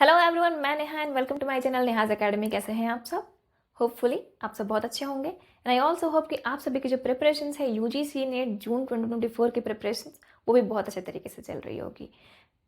Hello everyone, मैं Neha and welcome to my channel Neha's Academy. कैसे हैं आप सब? होपफुली आप सब बहुत अच्छे होंगे एंड आई ऑल्सो होप कि आप सभी की जो प्रिपरेशंस है यूजीसी नेट जून 2024 की प्रिपरेशंस वो भी बहुत अच्छे तरीके से चल रही होगी।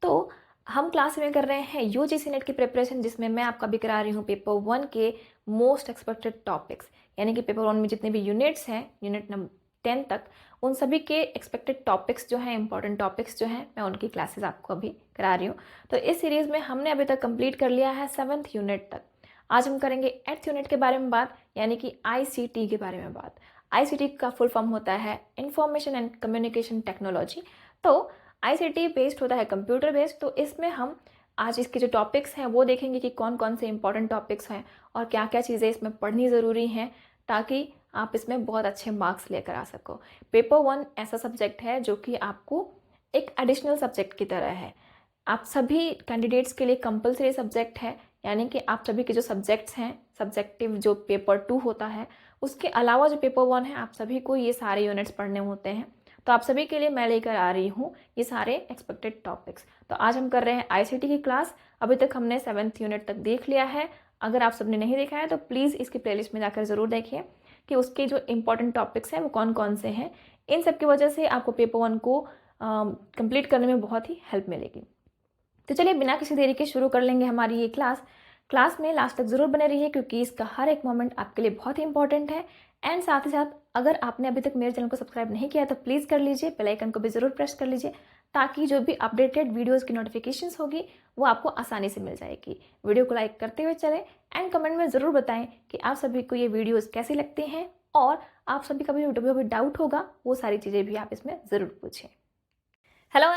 तो हम क्लास में कर रहे हैं यूजीसी नेट की प्रिपरेशन, जिसमें मैं आपका भी करा रही हूँ पेपर 1 के मोस्ट एक्सपेक्टेड टॉपिक्स, यानी कि पेपर 1 में जितने भी यूनिट्स हैं, यूनिट नंबर 10 तक, उन सभी के एक्सपेक्टेड टॉपिक्स जो हैं, इंपॉर्टेंट टॉपिक्स जो हैं, मैं उनकी क्लासेस आपको अभी करा रही हूँ। तो इस सीरीज़ में हमने अभी तक कंप्लीट कर लिया है 7th यूनिट तक। आज हम करेंगे 8th यूनिट के बारे में बात, यानी कि आईसीटी के बारे में बात। आईसीटी का फुल फॉर्म होता है इंफॉर्मेशन एंड कम्युनिकेशन टेक्नोलॉजी। तो आईसीटी बेस्ड होता है कंप्यूटर बेस्ड। तो इसमें हम आज इसके जो टॉपिक्स हैं वो देखेंगे कि कौन कौन से इंपॉर्टेंट टॉपिक्स हैं और क्या क्या चीज़ें इसमें पढ़नी ज़रूरी हैं, ताकि आप इसमें बहुत अच्छे मार्क्स लेकर आ सको। पेपर 1 ऐसा सब्जेक्ट है जो कि आपको एक एडिशनल सब्जेक्ट की तरह है। आप सभी कैंडिडेट्स के लिए कंपलसरी सब्जेक्ट है, यानी कि आप सभी के जो सब्जेक्ट्स हैं, सब्जेक्टिव जो पेपर 2 होता है, उसके अलावा जो पेपर 1 है, आप सभी को ये सारे यूनिट्स पढ़ने होते हैं। तो आप सभी के लिए मैं लेकर आ रही हूँ ये सारे एक्सपेक्टेड टॉपिक्स। तो आज हम कर रहे हैं आईसीटी की क्लास। अभी तक हमने 7th यूनिट तक देख लिया है। अगर आप सबने नहीं देखा है तो प्लीज़ इसकी प्लेलिस्ट में जाकर ज़रूर देखिए कि उसके जो इंपॉर्टेंट टॉपिक्स हैं वो कौन कौन से हैं। इन सब की वजह से आपको पेपर 1 को कंप्लीट करने में बहुत ही हेल्प मिलेगी। तो चलिए बिना किसी देरी के शुरू कर लेंगे हमारी ये क्लास में लास्ट तक ज़रूर बने रहिए, क्योंकि इसका हर एक मोमेंट आपके लिए बहुत ही इंपॉर्टेंट है। एंड साथ ही साथ अगर आपने अभी तक मेरे चैनल को सब्सक्राइब नहीं किया तो प्लीज़ कर लीजिए, बेल आइकन को भी ज़रूर प्रेस कर लीजिए, ताकि जो भी अपडेटेड वीडियोज़ की नोटिफिकेशंस होगी वो आपको आसानी से मिल जाएगी। वीडियो को लाइक करते हुए चलें एंड कमेंट में ज़रूर बताएं कि आप सभी को ये वीडियोज़ कैसी लगती हैं, और आप सभी का भी डाउट होगा वो सारी चीज़ें भी आप इसमें ज़रूर पूछें। हेलो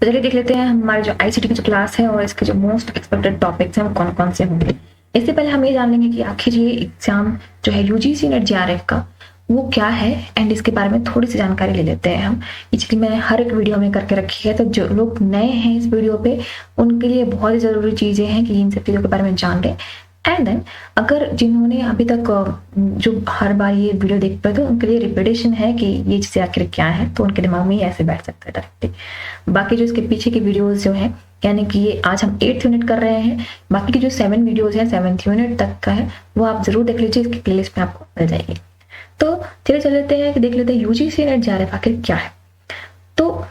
तो चलिए देख लेते हैं हमारे जो आईसीटी की जो क्लास है और इसके जो मोस्ट एक्सपेक्टेड टॉपिक्स हैं वो कौन कौन से होंगे। इससे पहले हम ये जान लेंगे कि आखिर ये एग्जाम जो है यूजीसी नेट जेआरएफ का वो क्या है, एंड इसके बारे में थोड़ी सी जानकारी ले लेते हैं हम। इसलिए मैंने हर एक वीडियो में करके रखी है, तो जो लोग नए हैं इस वीडियो पे उनके लिए बहुत ही ज़रूरी चीज़ें हैं कि इन सब चीज़ों के बारे में जान लें। एंड देन अगर जिन्होंने अभी तक जो हर बार ये वीडियो देख पाए तो उनके लिए रिपीटेशन है कि ये चीज़ें आखिर क्या है, तो उनके दिमाग में ये ऐसे बैठ सकता है डायरेक्टली। बाकी जो इसके पीछे की वीडियोज़ जो है, यानी कि ये आज हम 8th यूनिट कर रहे हैं, बाकी की जो 7 वीडियोज़ हैं 7th यूनिट तक का है वो आप ज़रूर देख लीजिए, इसकी प्लेलिस्ट में आपको मिल जाएगी। तो चलिए चल लेते हैं कि देख लेते हैं यूजीसी नेट जेआरएफ आखिर क्या है। तो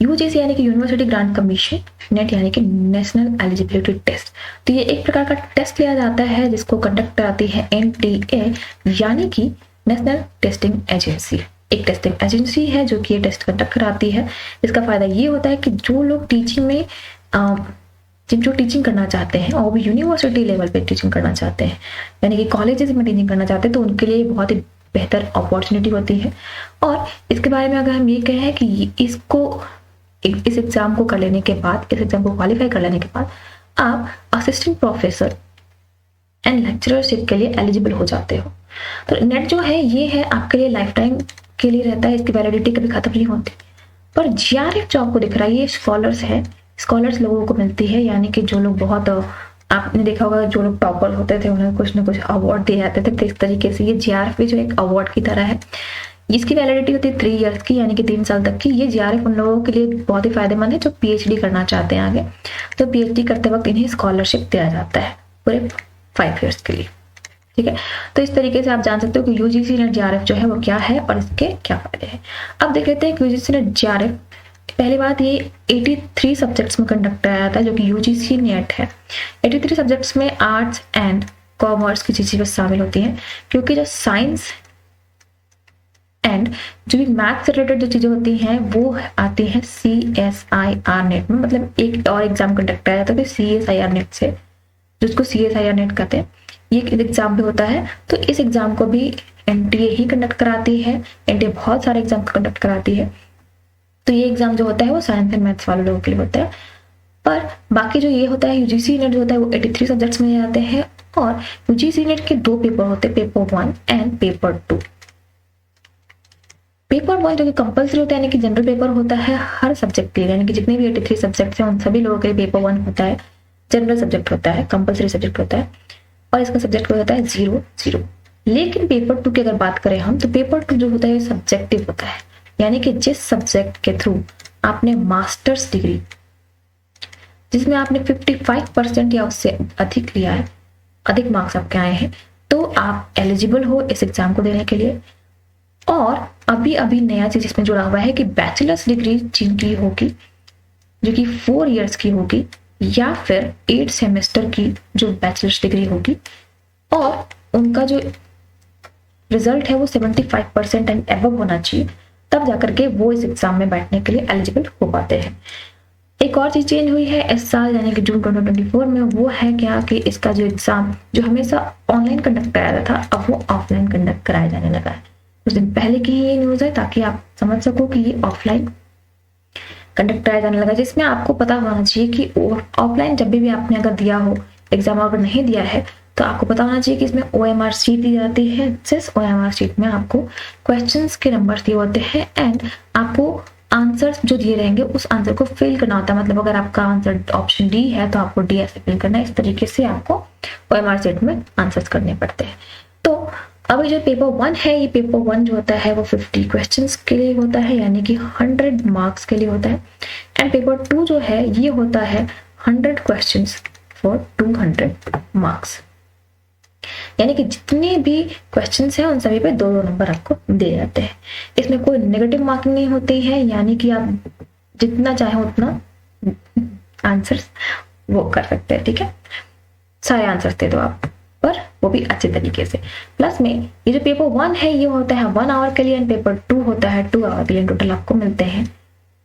यूजीसी यानी कि यूनिवर्सिटी ग्रांट कमीशन, नेट यानी कि नेशनल एलिजिबिलिटी टेस्ट। तो ये एक प्रकार का टेस्ट लिया जाता है जिसको कंडक्ट कराती है एनटीए, यानी कि नेशनल टेस्टिंग एजेंसी। एक टेस्टिंग एजेंसी है जो कि ये टेस्ट कंडक्ट कराती है। इसका फायदा ये होता है कि जो लोग टीचिंग में जो टीचिंग करना चाहते हैं और भी यूनिवर्सिटी लेवल पे टीचिंग करना चाहते हैं, यानी कि कॉलेजेस में टीचिंग करना चाहते हैं, तो उनके लिए बहुत ही बेहतर अपॉर्चुनिटी होती है। और इसके बारे में अगर हम ये कहें कि इस एग्जाम को कर लेने के बाद, इस एग्जाम को क्वालिफाई कर लेने के बाद आप असिस्टेंट प्रोफेसर एंड लेक्चररशिप के लिए एलिजिबल हो जाते हो। तो नेट जो है ये है आपके लिए लाइफ टाइम के लिए रहता है, इसकी वैलिडिटी कभी खत्म नहीं होती। पर जेआरएफ जो आपको दिख रहा है ये स्कॉलर्स लोगों को मिलती है, यानी कि जो लोग बहुत, आपने देखा होगा जो लोग टॉपर होते थे उन्हें कुछ ना कुछ अवार्ड दिए जाते थे, तो इस तरीके से ये जेआरएफ भी जो एक अवार्ड की तरह है। इसकी वैलिडिटी होती है 3 ईयर्स की, यानी कि 3 साल तक की। ये जेआरएफ उन लोगों के लिए बहुत ही फायदेमंद है जो पीएचडी करना चाहते हैं आगे। तो पीएचडी करते वक्त इन्हें स्कॉलरशिप दिया जाता है पूरे 5 ईयर्स के लिए, ठीक है। तो इस तरीके से आप जान सकते हो कि यूजीसी नेट जेआरएफ जो है वो क्या है और इसके क्या फायदे हैं। अब देख लेते हैं कि यूजीसी नेट जेआरएफ, पहली बात ये 83 सब्जेक्ट्स में कंडक्ट कराया जाता है जो कि यूजीसी नेट है। 83 सब्जेक्ट्स में आर्ट्स एंड कॉमर्स की चीजें बस शामिल होती हैं, क्योंकि जो साइंस एंड जो भी मैथ से रिलेटेड जो चीजें होती हैं वो आती हैं CSIR नेट में। मतलब एक और एग्जाम कंडक्ट कराया जाता है CSIR नेट से, जिसको CSIR नेट कहते हैं। ये एग्जाम भी होता है, तो इस एग्जाम को भी एनटीए ही कंडक्ट कराती है। एनटीए बहुत सारे एग्जाम कंडक्ट कराती है। तो ये एग्जाम जो होता है वो साइंस एंड मैथ्स वाले लोगों के लिए होता है। पर बाकी जो ये होता है यूजीसी नेट जो होता है वो 83 सब्जेक्ट्स में आते हैं, और यूजीसी नेट के 2 पेपर होते हैं, पेपर 1 एंड पेपर 2। पेपर 1 जो कि कंपल्सरी होता है, यानी कि जनरल पेपर होता है हर सब्जेक्ट के लिए, यानी कि जितने भी 83 सब्जेक्ट्स हैं उन सभी लोगों के लिए पेपर 1 होता है, जनरल सब्जेक्ट होता है, कंपल्सरी सब्जेक्ट होता है, और इसका सब्जेक्ट होता है 0-0। लेकिन पेपर 2 की अगर बात करें हम, तो पेपर 2 जो होता है सब्जेक्टिव होता है, यानी कि जिस सब्जेक्ट के थ्रू आपने मास्टर्स डिग्री जिसमें आपने 55% या उससे अधिक लिया है, अधिक मार्क्स आपके आए हैं, तो आप एलिजिबल हो इस एग्जाम को देने के लिए। और अभी अभी नया चीज इसमें जुड़ा हुआ है कि बैचलर्स डिग्री जिनकी होगी, जो कि 4 इयर्स की होगी, या फिर 8 सेमेस्टर की जो बैचलर्स डिग्री होगी, और उनका जो रिजल्ट है वो 75% एंड एबव होना चाहिए, तब जाकर के वो इस एग्जाम में बैठने के लिए एलिजिबल हो पाते हैं। एक और चीज चेंज हुई है इस साल यानी कि जून 2024 में, वो है क्या कि इसका जो एग्जाम जो हमेशा ऑनलाइन कंडक्ट कराया जाता था, अब वो ऑफलाइन कंडक्ट कराया जाने लगा है। कुछ दिन पहले की ये न्यूज है, ताकि आप समझ सको कि ये ऑफलाइन कंडक्ट कराया जाने लगा, जिसमें आपको पता होना चाहिए कि ऑफलाइन जब भी आपने अगर दिया हो एग्जाम, अगर नहीं दिया है तो आपको पता होना चाहिए कि इसमें OMR शीट दी जाती है। जिस OMR शीट में आपको क्वेश्चंस के नंबर दिए होते हैं एंड आपको आंसर्स जो दिए रहेंगे उस आंसर को फिल करना होता है। मतलब अगर आपका आंसर ऑप्शन डी है तो आपको डी ऐसे फिल करना है। इस तरीके से आपको OMR शीट में आंसर्स करने पड़ते हैं। तो अब जो पेपर 1 है, ये पेपर 1 जो होता है वो 50 क्वेश्चंस के लिए होता है, यानी कि 100 मार्क्स के लिए होता है। एंड पेपर 2 जो है ये होता है 100 क्वेश्चंस फॉर 200 मार्क्स, यानी कि जितने भी क्वेश्चंस हैं उन सभी पे 2-2 नंबर आपको दे जाते हैं। इसमें कोई नेगेटिव मार्किंग नहीं होती है, यानी कि आप जितना चाहे उतना आंसर्स वो कर सकते हैं। ठीक है, सारे आंसर्स दे दो आप, पर वो भी अच्छे तरीके से। प्लस में ये जो पेपर 1 है ये होता है 1 आवर के लिए, एंड पेपर 2 होता है 2 आवर के लिए। टोटल आपको मिलते हैं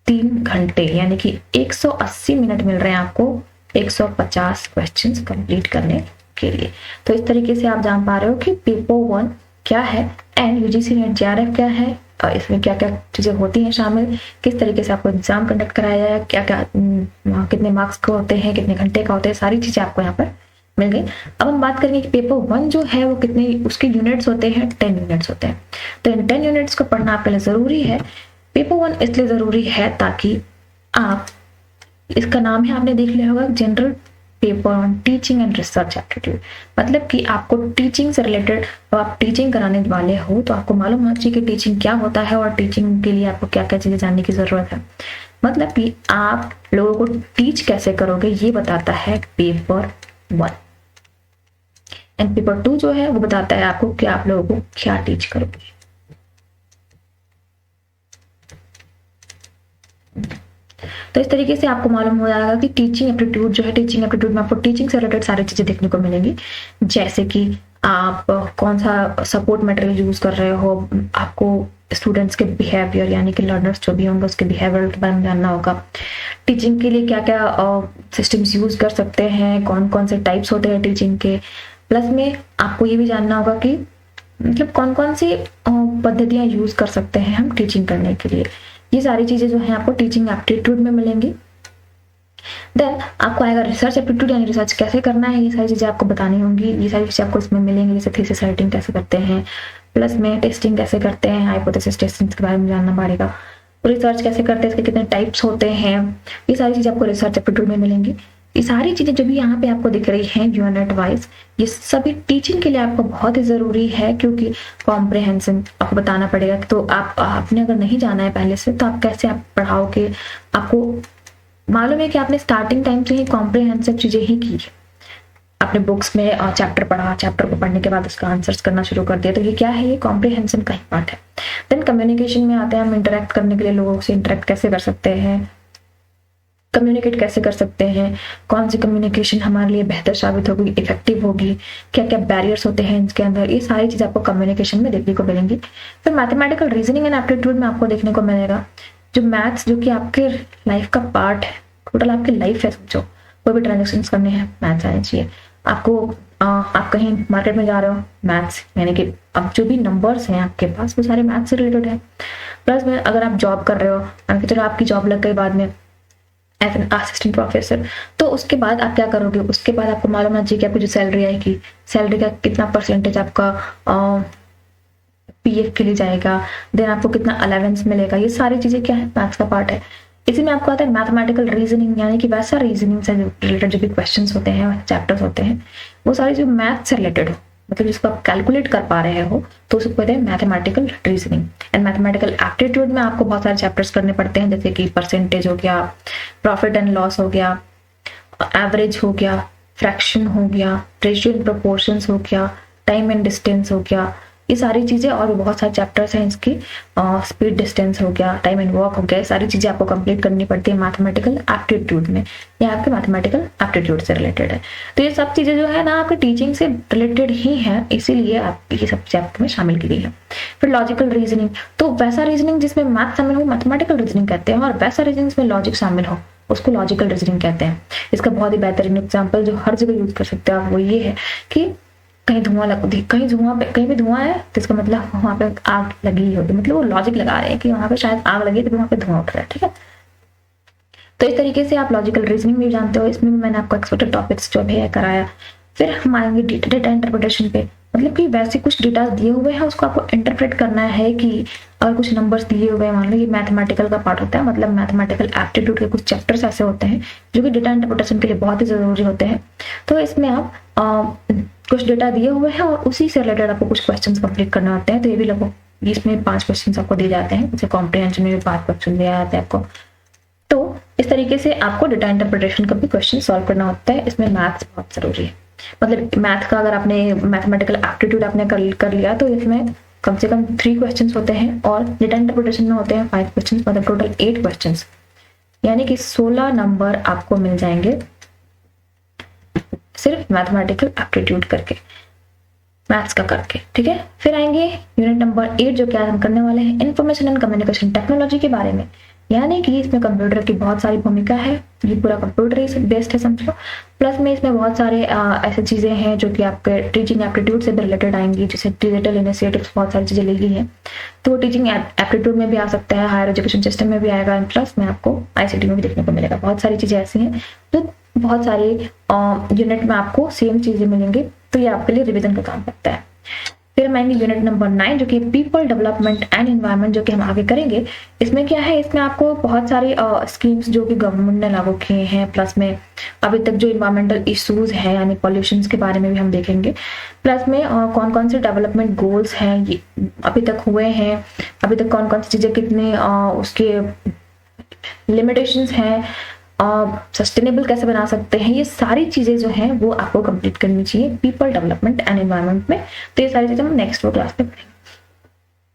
3 घंटे, यानी कि 180 मिनट मिल रहे हैं आपको 150 क्वेश्चंस कंप्लीट करने के लिए। तो इस तरीके से आप जान पा रहे हो कि पेपर 1 क्या है एंड UGC नेट JRF क्या है, और इसमें क्या क्या चीजें होती हैं शामिल, किस तरीके से आपको एग्जाम कंडक्ट कराया जाए, क्या क्या कितने मार्क्स के होते हैं, कितने घंटे का होते हैं, सारी चीजें आपको यहाँ पर मिल गई। अब हम बात करेंगे कि पेपर 1 जो है वो कितने उसके यूनिट्स होते हैं। 10 यूनिट्स होते हैं। तो इन 10 यूनिट्स को पढ़ना आपके लिए जरूरी है। पेपर 1 इसलिए जरूरी है ताकि आप, इसका नाम है आपने देख लिया होगा, general paper on teaching and research aptitude, मतलब कि आपको टीचिंग से रिलेटेड, आप टीचिंग कराने वाले हो तो आपको मालूम होना चाहिए कि टीचिंग क्या होता है और टीचिंग के लिए आपको क्या क्या चीजें जानने की जरूरत है। मतलब कि आप लोगों को टीच कैसे करोगे ये बताता है पेपर 1, एंड पेपर 2 जो है वो बताता है आपको कि आप लोगों को क्या टीच करोगे। तो इस तरीके से आपको मालूम हो जाएगा कि टीचिंग एप्टीट्यूड जो है, टीचिंग एप्टीट्यूड में आपको टीचिंग से रिलेटेड सारी चीजें देखने को मिलेंगी, जैसे कि आप कौन सा सपोर्ट मटेरियल यूज कर रहे हो, आपको स्टूडेंट्स के बिहेवियर यानी कि लर्नर्स जो भी होंगे उसके बिहेवियर के बारे में जानना होगा। टीचिंग के लिए क्या क्या सिस्टम्स यूज कर सकते हैं, कौन कौन से टाइप्स होते हैं टीचिंग के। प्लस में आपको ये भी जानना होगा कि मतलब कौन कौन सी पद्धतियां यूज कर सकते हैं हम टीचिंग करने के लिए। ये सारी चीजें जो है आपको टीचिंग एप्टीट्यूड में मिलेंगी। देन आपको आएगा रिसर्च एप्टीट्यूड, यानी रिसर्च कैसे करना है, ये सारी चीजें आपको बतानी होंगी। ये सारी चीजें आपको इसमें मिलेंगी, जैसे थीसिस राइटिंग कैसे करते हैं, प्लस में टेस्टिंग कैसे करते हैं, हाइपोथेसिस टेस्टिंग के बारे में जानना पड़ेगा, रिसर्च कैसे करते हैं, इसके कितने टाइप्स होते हैं, ये सारी चीजें आपको रिसर्च एप्टीट्यूड में मिलेंगी। ये सारी चीजें जो भी यहाँ पे आपको दिख रही हैं यूनिट वाइज, ये सभी टीचिंग के लिए आपको बहुत ही जरूरी है, क्योंकि कॉम्प्रिहेंशन आपको बताना पड़ेगा। तो आपने अगर नहीं जाना है पहले से तो आप कैसे आप पढ़ाओगे। आपको मालूम है कि आपने स्टार्टिंग टाइम से ही कॉम्प्रिहेंसिव चीजें ही की, आपने बुक्स में चैप्टर पढ़ा, चैप्टर को पढ़ने के बाद उसका आंसर्स करना शुरू कर दिया। तो ये क्या है, ये कॉम्प्रिहेंशन का ही पार्ट है। देन कम्युनिकेशन में आते हैं हम, इंटरेक्ट करने के लिए लोगों से इंटरेक्ट कैसे कर सकते हैं, कम्युनिकेट कैसे कर सकते हैं, कौन सी कम्युनिकेशन हमारे लिए बेहतर साबित होगी, इफेक्टिव होगी, क्या क्या बैरियर्स होते हैं इसके अंदर, ये सारी चीजें आपको कम्युनिकेशन में देखने को मिलेंगी। फिर मैथमेटिकल रीजनिंग एंड एप्टीट्यूड में आपको देखने को मिलेगा जो मैथ्स, जो कि आपके लाइफ का पार्ट है, टोटल आपकी लाइफ है। समझो कोई भी ट्रांजेक्शन करने हैं मैथ्स आने चाहिए आपको। आप कहीं मार्केट में जा रहे हो, मैथ्स, यानी कि अब जो भी नंबर्स हैं आपके पास वो सारे मैथ्स से रिलेटेड है। प्लस में अगर आप जॉब कर रहे हो, चलो आपकी जॉब लग गई बाद में एज एन असिस्टेंट प्रोफेसर, तो उसके बाद आप क्या करोगे, उसके बाद आपको मालूम होना चाहिए कि आपकी जो सैलरी आएगी, सैलरी का कितना परसेंटेज आपका PF के लिए जाएगा, देन आपको कितना अलावेंस मिलेगा। ये सारी चीजें क्या है, मैथ्स का पार्ट है। इसी में आपको आता है मैथमेटिकल रीजनिंग, यानी कि वैसा रीजनिंग से रिलेटेड जो भी क्वेश्चंस होते हैं, चैप्टर्स होते हैं, वो सारे जो मैथ से रिलेटेड हो, मतलब जिसको आप कैलकुलेट कर पा रहे हो, तो उसको कहते हैं mathematical reasoning. And mathematical aptitude में आपको बहुत सारे चैप्टर्स करने पड़ते हैं, जैसे कि परसेंटेज हो गया, प्रॉफिट एंड लॉस हो गया, एवरेज हो गया, फ्रैक्शन हो गया, रेशियो एंड प्रोपोर्शंस हो गया, टाइम एंड डिस्टेंस हो गया, ये सारी चीजें और भी बहुत सारे चैप्टर्स हैं इसकी, स्पीड डिस्टेंस हो गया, टाइम एंड वर्क हो गया, ये सारी चीजें आपको कंप्लीट करनी पड़ती है मैथमेटिकल एप्टीट्यूड में। ये आपके मैथमेटिकल एप्टीट्यूड से रिलेटेड है। तो ये सब चीजें जो है ना आपके टीचिंग से रिलेटेड ही है, इसीलिए आप ये सब चैप्टर में शामिल की गई है। फिर लॉजिकल रीजनिंग, तो वैसा रीजनिंग जिसमें मैथ शामिल हो मैथमेटिकल रीजनिंग कहते हैं, और वैसा रीजनिंग जिसमें लॉजिक शामिल हो उसको लॉजिकल रीजनिंग कहते हैं। इसका बहुत ही बेहतरीन एग्जाम्पल जो हर जगह यूज कर सकते हैं आप वो ये है कि कहीं धुआं कहीं भी धुआं है तो इसका मतलब वहां पे आग लगी होगी, मतलब वो लॉजिक लगा रहे हैं कि वहां पे शायद आग लगी तो वहां पे धुआं उठ रहा है। ठीक है, तो इस तरीके से आप लॉजिकल रीजनिंग भी जानते हो। इसमें भी मैंने आपको एक्सपेक्टेड टॉपिक्स जो भी है कराया। फिर हम आएंगे डेटा इंटरप्रिटेशन पे, मतलब कि वैसे कुछ डेटा दिए हुए हैं उसको आपको इंटरप्रेट करना है कि अगर कुछ नंबर्स दिए हुए हैं, मान लो ये मैथमेटिकल का पार्ट होता है, मतलब मैथमेटिकल एप्टीट्यूड के कुछ चैप्टर्स ऐसे होते हैं जो कि डेटा इंटरप्रिटेशन के लिए बहुत ही जरूरी होते हैं। तो इसमें आप कुछ डेटा दिए हुए हैं और उसी से रिलेटेड आपको कुछ क्वेश्चंस कंप्लीट करने होते हैं। तो ये भी लगभग इसमें 5 क्वेश्चंस आपको दिए जाते हैं, जैसे कॉम्प्रिहेंशन में भी 5 क्वेश्चन दिए जाते हैं आपको। तो इस तरीके से आपको डेटा इंटरप्रिटेशन का भी क्वेश्चन सॉल्व करना होता है। इसमें मैथ्स बहुत जरूरी है, मतलब मैथ का अगर आपने मैथमेटिकल एप्टीट्यूड आपने कर लिया तो इसमें कम से कम 3 क्वेश्चंस होते हैं और डेटा इंटरप्रिटेशन में होते हैं 5 क्वेश्चंस, मतलब टोटल 8 क्वेश्चंस, यानी कि 16 नंबर आपको मिल जाएंगे सिर्फ मैथमेटिकल एप्टीट्यूड करके, मैथ्स का करके। ठीक है, फिर आएंगे यूनिट नंबर 8 जो कि आज हम करने वाले हैं इंफॉर्मेशन एंड कम्युनिकेशन टेक्नोलॉजी के बारे में, यानी कि इसमें कंप्यूटर की बहुत सारी भूमिका है, ये पूरा कंप्यूटर बेस्ड है समझो। प्लस में इसमें बहुत सारे ऐसी चीजें हैं जो कि आपके टीचिंग एप्टीट्यूड से भी रिलेटेड आएंगी, जैसे डिजिटल इनिशिएटिव्स, बहुत सारी चीजें ली गई हैं, तो वो टीचिंग एप्टीट्यूड में भी आ सकता है, हायर एजुकेशन सिस्टम में भी आएगा, प्लस में आपको आईसीटी में भी देखने को मिलेगा। बहुत सारी चीजें ऐसी हैं जो बहुत सारे यूनिट में आपको सेम चीजें मिलेंगी, तो ये आपके लिए रिविजन का काम करता है। फिर हम आएंगे यूनिट नंबर 9 जो कि पीपल डेवलपमेंट एंड एनवायरनमेंट, जो कि हम आगे करेंगे। इसमें क्या है, इसमें आपको बहुत सारी स्कीम्स जो कि गवर्नमेंट ने लागू किए हैं, प्लस में अभी तक जो इन्वायरमेंटल इश्यूज हैं यानी पॉल्यूशन के बारे में भी हम देखेंगे, प्लस में कौन कौन से डेवलपमेंट गोल्स हैं ये अभी तक हुए हैं, अभी तक कौन कौन सी चीजें कितने उसके लिमिटेशंस हैं, सस्टेनेबल कैसे बना सकते हैं, ये सारी चीजें जो हैं वो आपको कंप्लीट करनी चाहिए पीपल डेवलपमेंट एंड एनवायरनमेंट में। तो ये सारी चीजें हम नेक्स्ट क्लास में पढ़ेंगे।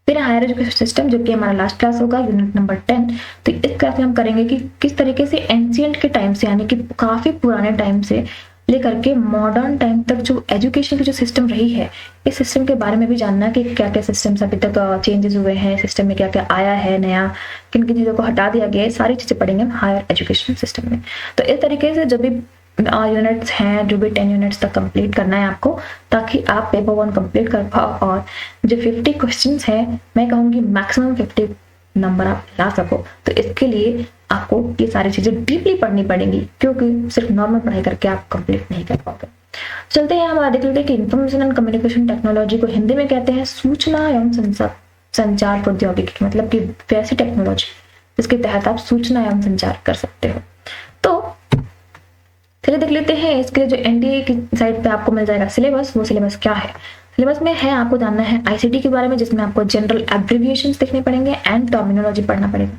फिर हायर एजुकेशन सिस्टम जो कि हमारा लास्ट क्लास होगा यूनिट नंबर 10। तो इस क्लास में हम करेंगे कि किस तरीके से एंशिएंट के टाइम से यानी कि काफी पुराने टाइम से लेकर के मॉडर्न टाइम तक जो एजुकेशन की जो सिस्टम रही है, इस सिस्टम के बारे में भी जानना कि क्या क्या सिस्टम्स अभी तक चेंजेस हुए हैं, सिस्टम में क्या क्या आया है नया, किन किन चीज़ों को हटा दिया गया है, सारी चीज़ें पढ़ेंगे हम हायर एजुकेशन सिस्टम में। तो इस तरीके से जो भी यूनिट्स हैं, जो भी 10 यूनिट्स तक कंप्लीट करना है आपको, ताकि आप पेपर 1 कंप्लीट कर पाओ और जो 50 क्वेश्चन है, मैं कहूँगी मैक्सिमम 50 नंबर आप ला सको। तो इसके लिए आपको ये सारी चीजें डीपली पढ़नी पड़ेंगी, क्योंकि सिर्फ नॉर्मल पढ़ाई करके आप कंप्लीट नहीं कर पाओगे। चलते हैं हम देख लेते हैं कि इंफॉर्मेशन एंड कम्युनिकेशन टेक्नोलॉजी को हिंदी में कहते हैं सूचना एवं संचार प्रौद्योगिकी, मतलब कि वैसी टेक्नोलॉजी जिसके तहत आप सूचना एवं संचार कर सकते हो। तो चलिए देख लेते हैं इसके लिए जो एनडीए की साइड पे आपको मिल जाएगा सिलेबस, वो सिलेबस क्या है। सिलेबस में है आपको जानना है आईसीटी के बारे में, जिसमें आपको जनरल एब्रिविएशंस देखने पड़ेंगे एंड टर्मिनोलॉजी पढ़ना पड़ेगा।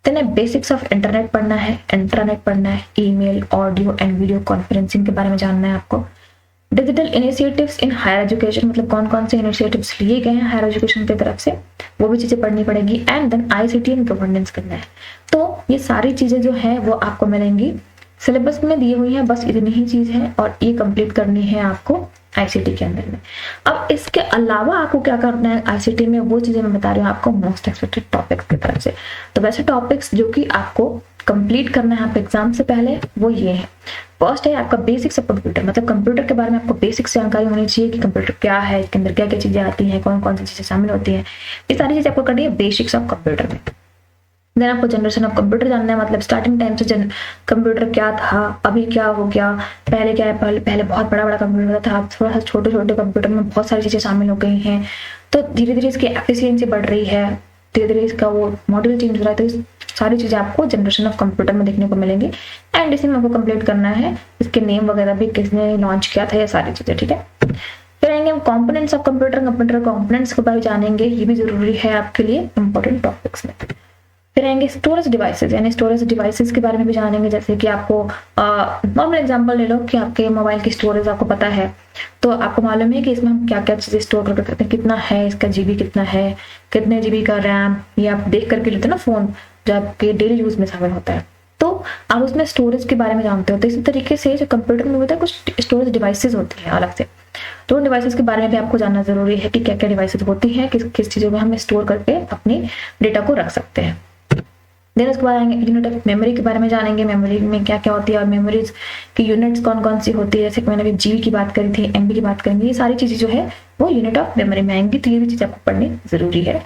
देन है बेसिक्स ऑफ इंटरनेट पढ़ना है, इंट्रानेट पढ़ना है, email, audio and video conferencing के बारे में जानना है आपको। Digital initiatives in higher education, मतलब कौन कौन से इनिशिएटिव्स लिए गए हैं हायर एजुकेशन की तरफ से, वो भी चीजें पढ़नी पड़ेगी। And then ICT and governance करना है। तो ये सारी चीजें जो है वो आपको मिलेंगी, सिलेबस में दी हुई है, बस इतनी ही चीज है और ये कंप्लीट करनी है आपको आईसीटी के अंदर में। अब इसके अलावा आपको क्या करना है आईसीटी में, वो चीजें मैं बता रही हूँ आपको मोस्ट एक्सपेक्टेड टॉपिक्स की तरफ से। तो वैसे टॉपिक्स जो कि आपको कंप्लीट करना है आप एग्जाम से पहले, वो ये है। फर्स्ट है आपका बेसिक्स ऑफ कंप्यूटर, मतलब कंप्यूटर के बारे में आपको बेसिक जानकारी होनी चाहिए कि कंप्यूटर क्या है, इसके अंदर क्या क्या चीजें आती हैं, कौन कौन सी चीजें शामिल होती हैं, ये सारी चीजें आपको करनी है बेसिक्स ऑफ कंप्यूटर में। देन आपको जनरेशन ऑफ कंप्यूटर जानना है, मतलब स्टार्टिंग टाइम से कंप्यूटर क्या था, अभी क्या हो गया, पहले क्या है, पहले बहुत बड़ा बड़ा कंप्यूटर होता था, थोड़ा सा छोटे छोटे कंप्यूटर में बहुत सारी चीजें शामिल हो गई हैं। तो धीरे धीरे इसकी एफिशिएंसी बढ़ रही है, धीरे धीरे इसका वो मॉडल चेंज हो रहा है। तो इस सारी चीजें आपको जनरेशन ऑफ कंप्यूटर में देखने को मिलेंगी। एंड इसी में आपको कंप्लीट करना है इसके नेम वगैरह भी, किसने लॉन्च किया था, ये सारी चीजें। ठीक है, फिर आएंगे हम components of computer, computer components के बारे में जानेंगे, ये भी जरूरी है आपके लिए इंपॉर्टेंट टॉपिक्स में। फिर आएंगे स्टोरेज डिवाइसेस, यानी स्टोरेज डिवाइसेस के बारे में भी जानेंगे, जैसे कि आपको नॉर्मल एग्जांपल ले लो कि आपके मोबाइल की स्टोरेज आपको पता है, तो आपको मालूम है कि इसमें हम क्या क्या चीजें स्टोर कर सकते हैं, कितना है इसका जीबी, कितना है, कितने जीबी का रैम, ये आप देख करके लेते हैं ना फोन, जो आपके डेली यूज में शामिल होता है, तो आप उसमें स्टोरेज के बारे में जानते हो। तो इसी तरीके से जो कंप्यूटर में होता है कुछ स्टोरेज डिवाइसेस होती हैं अलग से, तो उन डिवाइसेस के बारे में भी आपको जानना जरूरी है कि क्या क्या डिवाइसेस होती हैं, किस किस चीजों में हम स्टोर करके अपनी डेटा को रख सकते हैं। देन उसके बाद आएंगे यूनिट ऑफ मेमोरी के बारे में जानेंगे, मेमोरी में क्या क्या होती है और मेमोरीज की यूनिट्स कौन कौन सी होती है, जैसे कि मैंने अभी जीबी की बात करी थी, एमबी की बात करेंगे, ये सारी चीजें जो है वो यूनिट ऑफ मेमोरी में आएंगी, तो ये भी चीजें आपको पढ़नी जरूरी है।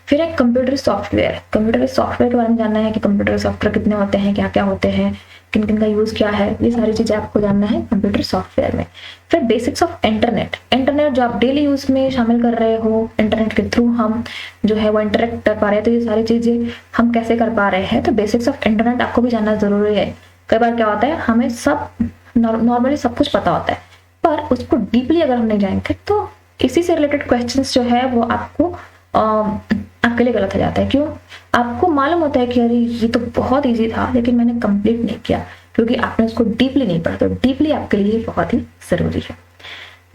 फिर एक कंप्यूटर सॉफ्टवेयर, कंप्यूटर सॉफ्टवेयर के बारे में जानना है कि कंप्यूटर सॉफ्टवेयर कितने होते हैं, क्या क्या होते हैं, किन किन का यूज क्या है, ये सारी चीजें आपको जानना है कंप्यूटर सॉफ्टवेयर में। फिर बेसिक्स ऑफ इंटरनेट, इंटरनेट जो आप डेली यूज में शामिल कर रहे हो, इंटरनेट के थ्रू हम जो है वो इंटरेक्ट कर पा रहे हैं, तो ये सारी चीजें हम कैसे कर पा रहे हैं, तो बेसिक्स ऑफ इंटरनेट आपको भी जानना जरूरी है। कई बार क्या होता है, हमें सब नॉर्मली सब कुछ पता होता है, पर उसको डीपली अगर हम नहीं जाएंगे तो इसी से रिलेटेड क्वेश्चंस जो है वो आपको आपके लिए गलत हो जाता है। क्यों? आपको मालूम होता है कि अरे ये तो बहुत इजी था लेकिन मैंने कंप्लीट नहीं किया, क्योंकि आपने उसको डीपली नहीं पढ़ा, तो डीपली आपके लिए बहुत ही जरूरी है।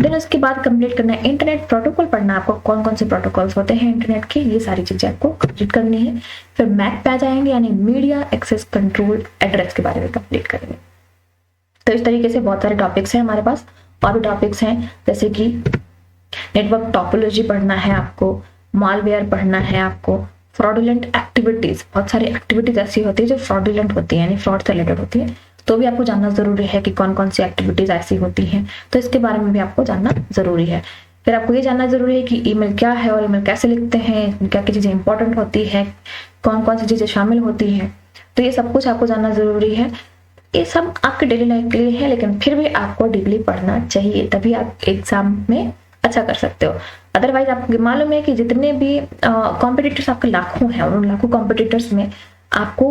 देन उसके बाद कंप्लीट करना है इंटरनेट प्रोटोकॉल पढ़ना, आपको कौन कौन से प्रोटोकॉल्स होते हैं इंटरनेट के, ये सारी चीजें आपको कंप्लीट करनी है। फिर मैक पे आ जाएंगे, यानी मीडिया एक्सेस कंट्रोल एड्रेस के बारे में कंप्लीट करेंगे। तो इस तरीके से बहुत सारे टॉपिक्स हैं हमारे पास, और भी टॉपिक्स हैं जैसे कि नेटवर्क टॉपोलॉजी पढ़ना है आपको, मालवेयर पढ़ना है आपको, फ्रॉडुलेंट एक्टिविटीज, बहुत सारी एक्टिविटीज ऐसी होती है जो फ्रॉडुलेंट होती है, यानी फ्रॉड से रिलेटेड होती है, तो भी आपको जानना जरूरी है कि कौन कौन सी एक्टिविटीज ऐसी होती हैं, तो इसके बारे में भी आपको जानना जरूरी है। फिर आपको ये जानना जरूरी है कि ईमेल क्या है और ईमेल कैसे लिखते हैं, क्या क्या चीजें इंपॉर्टेंट होती है, कौन कौन सी चीजें शामिल होती हैं, तो ये सब कुछ आपको जानना जरूरी है। ये सब आपके डेली लाइफ के लिए है, लेकिन फिर भी आपको डीपली पढ़ना चाहिए, तभी आप एग्जाम में अच्छा कर सकते हो। अदरवाइज आपको मालूम है कि जितने भी कॉम्पिटिटर्स आपके लाखों हैं, उन लाखों कॉम्पिटिटर्स में आपको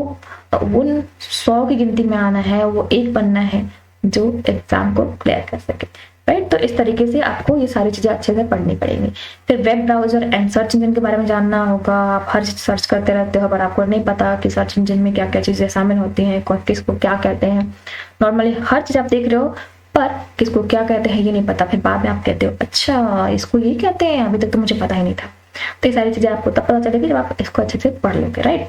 उन 100 की गिनती में आना है, वो एक बनना है जो एग्जाम को क्लियर कर सके, राइट। तो इस तरीके से आपको ये सारी चीजें अच्छे से पढ़नी पड़ेंगी। फिर web browser and search engine के बारे में जानना होगा, आप हर चीज सर्च करते रहते हो पर आपको नहीं पता कि सर्च इंजन में क्या क्या चीजें शामिल होती हैं, किसको क्या कहते हैं। नॉर्मली हर चीज आप देख रहे हो पर किसको क्या कहते हैं ये नहीं पता, फिर बाद में आप कहते हो अच्छा इसको ये कहते हैं, अभी तक तो मुझे पता ही नहीं था। तो ये सारी चीजें आपको तब पता चलेगी जब आप इसको अच्छे से पढ़ लोगे, राइट।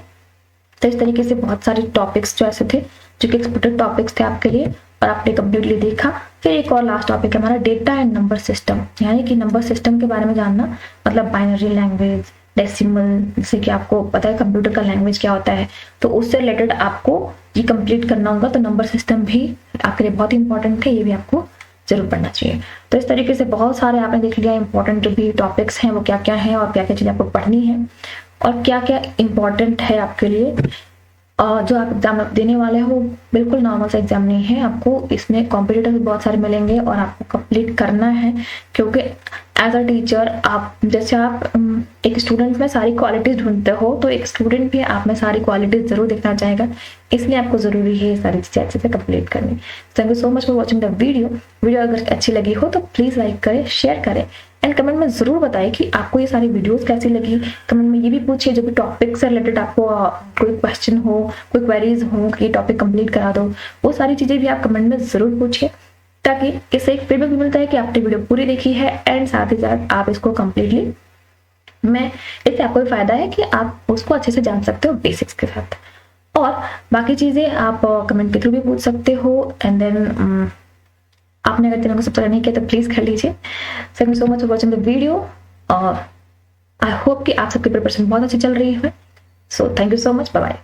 तो इस तरीके से बहुत सारे टॉपिक्स जो ऐसे थे जो कि एक्सपेक्टेड टॉपिक्स थे आपके लिए, और आपने कंप्लीटली देखा। फिर एक और लास्ट टॉपिक है हमारा डेटा एंड नंबर सिस्टम, यानी कि नंबर सिस्टम के बारे में जानना, मतलब बाइनरी लैंग्वेज, डेसिमल, जैसे कि आपको पता है कंप्यूटर का लैंग्वेज क्या होता है, तो उससे रिलेटेड आपको ये कंप्लीट करना होगा। तो नंबर सिस्टम भी आपके लिए बहुत ही इंपॉर्टेंट है, ये भी आपको जरूर पढ़ना चाहिए। तो इस तरीके से बहुत सारे आपने देख लिया इंपॉर्टेंट जो भी टॉपिक्स हैं वो क्या क्या हैं और क्या क्या चीजें आपको पढ़नी है और क्या क्या इंपॉर्टेंट है आपके लिए। जो आप एग्जाम देने वाले हो बिल्कुल नॉर्मल सा एग्जाम नहीं है, आपको इसमें कॉम्पिटिटर भी बहुत सारे मिलेंगे और आपको कंप्लीट करना है, क्योंकि एज अ टीचर आप जैसे आप एक स्टूडेंट में सारी क्वालिटीज ढूंढते हो, तो एक स्टूडेंट भी आप में सारी क्वालिटीज जरूर देखना चाहेगा, इसलिए आपको जरूरी है सारी चीजें अच्छे से कंप्लीट करनी। Thank you so much for watching the video अगर अच्छी लगी हो तो प्लीज लाइक करें, शेयर करें एंड कमेंट में जरूर बताएं कि आपको ये सारी वीडियोस कैसी लगी। कमेंट में ये भी पूछिए जो भी टॉपिक से रिलेटेड आपको कोई क्वेश्चन हो, कोई क्वेरीज हो कि ये टॉपिक कंप्लीट करा दो, वो सारी चीजें भी आप कमेंट में जरूर पूछिए, ताकि इससे एक फीडबैक भी मिलता है कि आपने वीडियो पूरी देखी है एंड साथ ही साथ आप इसको कंप्लीटली इससे आपको भी फायदा है कि आप उसको अच्छे से जान सकते हो बेसिक्स के साथ। और बाकी चीजें आप कमेंट के थ्रू भी पूछ सकते हो एंड देन आपने अगर चैनल को सब्सक्राइब नहीं किया तो प्लीज कर लीजिए। Thank you so much for watching the video और आई होप कि आप सबकी प्रिपरेशन बहुत अच्छी चल रही है। So thank you so much, bye bye.